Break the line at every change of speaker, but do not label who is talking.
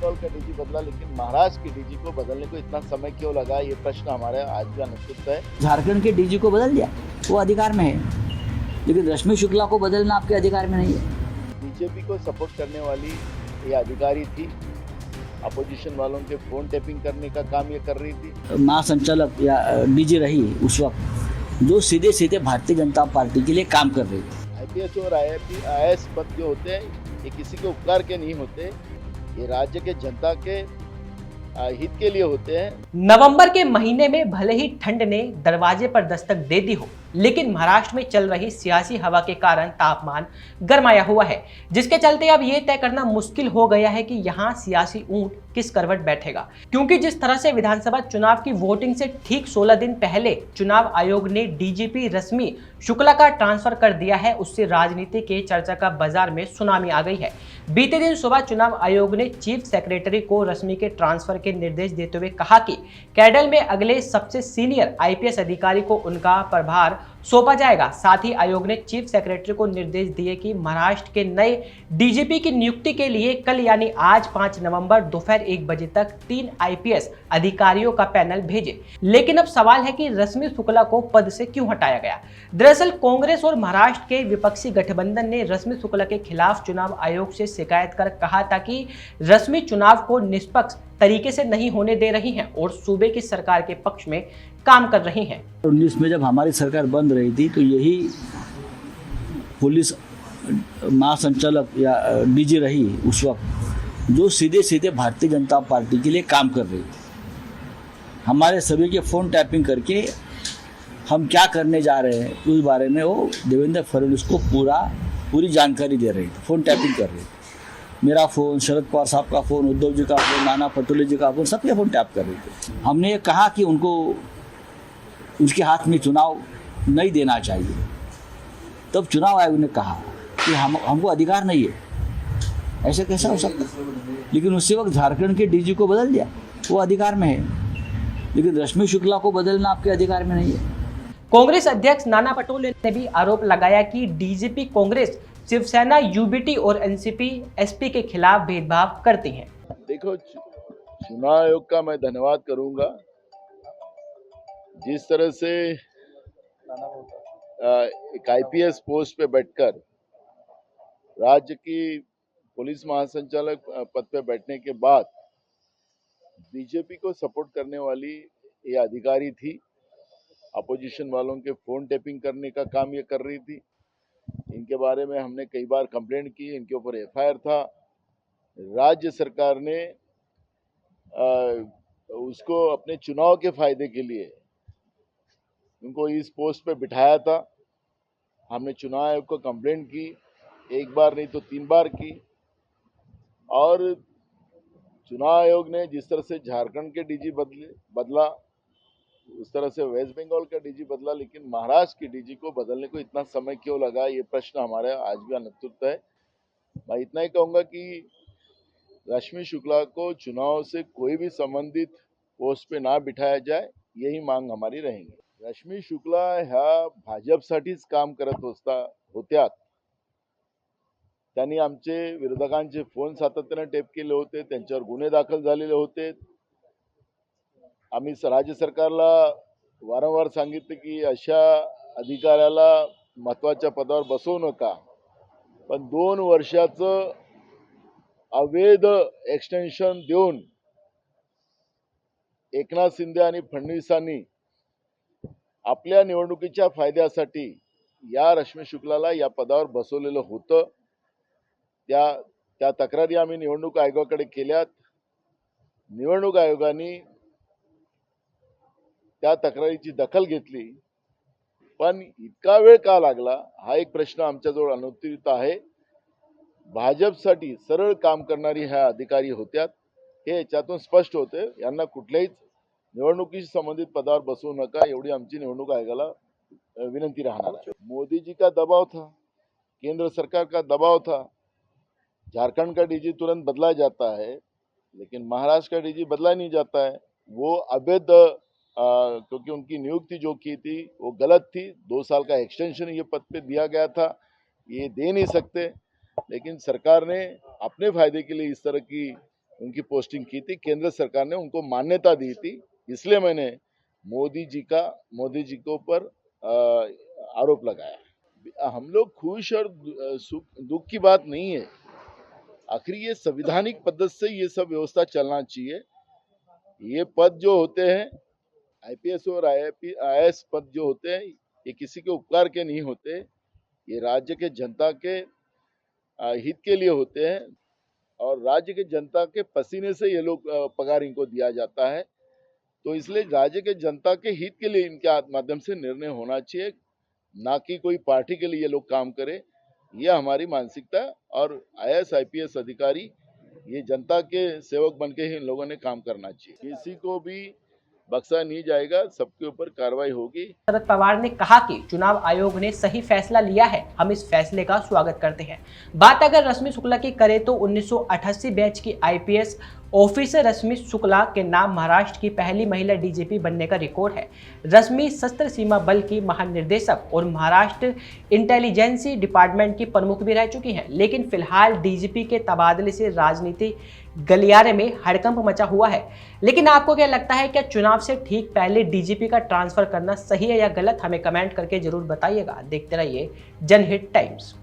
बंगाल का डीजी बदला, लेकिन महाराष्ट्र के डीजी को बदलने को इतना समय क्यों लगा, ये प्रश्न हमारे आज भी अनिश्चित है।
झारखंड के डीजी को बदल दिया, वो अधिकार में है, लेकिन रश्मि शुक्ला को बदलना आपके अधिकार में नहीं है।
बीजेपी को सपोर्ट करने वाली ये अधिकारी थी, अपोजिशन वालों के फोन टैपिंग करने का काम ये कर रही थी।
महासंचालक या डीजी रही उस वक्त, जो सीधे सीधे भारतीय जनता पार्टी के लिए काम कर रही थी।
आईपीएस और आईएएस पद जो होते हैं ये किसी के उपकार के नहीं होते, ये राज्य के जनता के हित के लिए होते हैं।
नवंबर के महीने में भले ही ठंड ने दरवाजे पर दस्तक दे दी हो, लेकिन महाराष्ट्र में चल रही सियासी हवा के कारण तापमान गर्माया हुआ है, जिसके चलते अब ये तय करना मुश्किल हो गया है कि यहाँ सियासी ऊंट किस करवट बैठेगा। क्योंकि जिस तरह से विधानसभा चुनाव की वोटिंग से ठीक 16 दिन पहले चुनाव आयोग ने डीजीपी रश्मि शुक्ला का ट्रांसफर कर दिया है, उससे राजनीति के चर्चा का बाजार में सुनामी आ गई है। बीते दिन सुबह चुनाव आयोग ने चीफ सेक्रेटरी को रश्मि के ट्रांसफर के निर्देश देते हुए कहा कि कैडर में अगले सबसे सीनियर आईपीएस अधिकारी को उनका प्रभार सौंपा जाएगा। साथ ही आयोग ने चीफ सेक्रेटरी को निर्देश दिए कि महाराष्ट्र के नए डीजीपी की नियुक्ति के लिए कल यानी आज 5 नवंबर दोपहर 1 बजे तक 3 आईपीएस अधिकारियों का पैनल भेजे। लेकिन अब सवाल है कि रश्मि शुक्ला को पद से क्यों हटाया गया। दरअसल कांग्रेस और महाराष्ट्र के विपक्षी गठबंधन ने रश्मि शुक्ला के खिलाफ चुनाव आयोग से शिकायत कर कहा था कि रश्मि चुनाव को निष्पक्ष तरीके से नहीं होने दे रही हैं और सूबे की सरकार के पक्ष में काम कर रही हैं।
19 में जब हमारी सरकार बंद रही थी तो यही पुलिस महासंचालक या डीजी रही उस वक्त, जो सीधे सीधे भारतीय जनता पार्टी के लिए काम कर रही थी। हमारे सभी के फ़ोन टैपिंग करके हम क्या करने जा रहे हैं उस बारे में वो देवेंद्र फडणवीस को पूरी जानकारी दे रही थी, फ़ोन टैपिंग कर रही थी। मेरा फ़ोन, शरद पवार साहब का फ़ोन, उद्धव जी का फ़ोन, नाना पटोले जी का फ़ोन, सबके फ़ोन टैप कर रही थी। हमने ये कहा कि उनको उसके हाथ में चुनाव नहीं देना चाहिए। तब चुनाव आयोग ने कहा कि हमको अधिकार नहीं है, ऐसे कैसा हो सकता। लेकिन उसी वक्त झारखंड के डीजी को बदल दिया, वो अधिकार में है, लेकिन रश्मि शुक्ला को बदलना आपके अधिकार में नहीं है।
कांग्रेस अध्यक्ष नाना पटोले ने भी आरोप लगाया कि डीजीपी कांग्रेस, शिवसेना, यूबीटी और एनसीपी एसपी के खिलाफ भेदभाव करती हैं।
देखो, चुनाव आयोग का मैं धन्यवाद करूंगा, जिस तरह से एक आईपीएस पोस्ट पे बैठकर राज्य की पुलिस महासंचालक पद पे बैठने के बाद बीजेपी को सपोर्ट करने वाली ये अधिकारी थी, अपोजिशन वालों के फोन टैपिंग करने का काम ये कर रही थी। इनके बारे में हमने कई बार कंप्लेंट की, इनके ऊपर एफआईआर था। राज्य सरकार ने उसको अपने चुनाव के फायदे के लिए उनको इस पोस्ट पे बिठाया था। हमने चुनाव आयोग को कंप्लेंट की, एक बार नहीं तो 3 बार की, और चुनाव आयोग ने जिस तरह से झारखंड के डीजी बदला उस तरह से वेस्ट बंगाल का डीजी बदला, लेकिन महाराष्ट्र के डीजी को बदलने को इतना समय क्यों लगा, ये प्रश्न हमारे आज भी अनिश्चित है। मैं इतना ही कहूंगा कि रश्मि शुक्ला को चुनाव से कोई भी संबंधित पोस्ट पे ना बिठाया जाए, यही मांग हमारी रहेंगी। रश्मि शुक्ला ह्या भाजपसाठीच काम करत होत्या। त्यांनी आमचे विरोधकांचे फोन सातत्याने टेप केले होते, त्यांच्यावर गुन्हे दाखल झालेले होते। आम्ही राज्य सरकारला वारंवार सांगितले की अशा अधिकाऱ्याला महत्वाच्या पदावर बसवू नका, पण 2 वर्षाचं अवैध एक्सटेन्शन देऊन एकनाथ शिंदे आणि फडणवीसांनी आपल्या निवडणुकीच्या फायद्यासाठी या रश्मि शुक्लाला या पदावर बसवलेलं होतं। त्या तक्रारी आम्ही निवडणूक आयोगाकडे केल्यात। निवडणूक आयोगाने त्या तक्रारीची दखल घेतली, पण इतका वेळ का लागला हा एक प्रश्न आमच्याजवळ अनुत्तरित आहे। भाजपसाठी सरळ काम करणारी ह्या अधिकारी होत्या, हे याच्यातून स्पष्ट होते। यांना कुठल्याही निवडणुकीशी संबंधित पदावर बसवू नका, एवढी आमची निवडणूक आयोगाला विनंती राहणार है। मोदी जी का दबाव था, केंद्र सरकार का दबाव था, झारखंड का डीजी तुरंत बदला जाता है, लेकिन महाराष्ट्र का डीजी बदला नहीं जाता है। वो अवैध, क्योंकि उनकी नियुक्ति जो की थी वो गलत थी। 2 साल का एक्सटेंशन ये पद पे दिया गया था, ये दे नहीं सकते, लेकिन सरकार ने अपने फायदे के लिए इस तरह की उनकी पोस्टिंग की थी। केंद्र सरकार ने उनको मान्यता दी थी, इसलिए मैंने मोदी जी के ऊपर आरोप लगाया। हम लोग खुश और दुख की बात नहीं है। आखिर ये संविधानिक पद्धति से ये सब व्यवस्था चलना चाहिए। ये पद जो होते हैं, आईपीएस और आईएएस पद जो होते हैं, ये किसी के उपकार के नहीं होते। ये राज्य के जनता के हित के लिए होते हैं और राज्य के जनता के पसीने से ये लोग पगार इनको दिया जाता है। तो इसलिए राज्य के जनता के हित के लिए इनके माध्यम से निर्णय होना चाहिए, ना कि कोई पार्टी के लिए ये लोग काम करे। ये हमारी मानसिकता और आईएएस आईपीएस अधिकारी ये जनता के सेवक बनके ही इन लोगों ने काम करना चाहिए। किसी को भी बख्शा नहीं जाएगा, सबके ऊपर कार्रवाई होगी।
शरद पवार ने कहा कि चुनाव आयोग ने सही फैसला लिया है, हम इस फैसले का स्वागत करते हैं। बात अगर रश्मि शुक्ला की करें तो 1988 बैच की आईपीएस ऑफिसर रश्मि शुक्ला के नाम महाराष्ट्र की पहली महिला डीजीपी बनने का रिकॉर्ड है। रश्मि सशस्त्र सीमा बल की महानिर्देशक और महाराष्ट्र इंटेलिजेंसी डिपार्टमेंट की प्रमुख भी रह चुकी हैं, लेकिन फिलहाल डीजीपी के तबादले से राजनीति गलियारे में हड़कंप मचा हुआ है। लेकिन आपको क्या लगता है, क्या चुनाव से ठीक पहले डीजीपी का ट्रांसफर करना सही है या गलत? हमें कमेंट करके जरूर बताइएगा। देखते रहिए जनहित टाइम्स।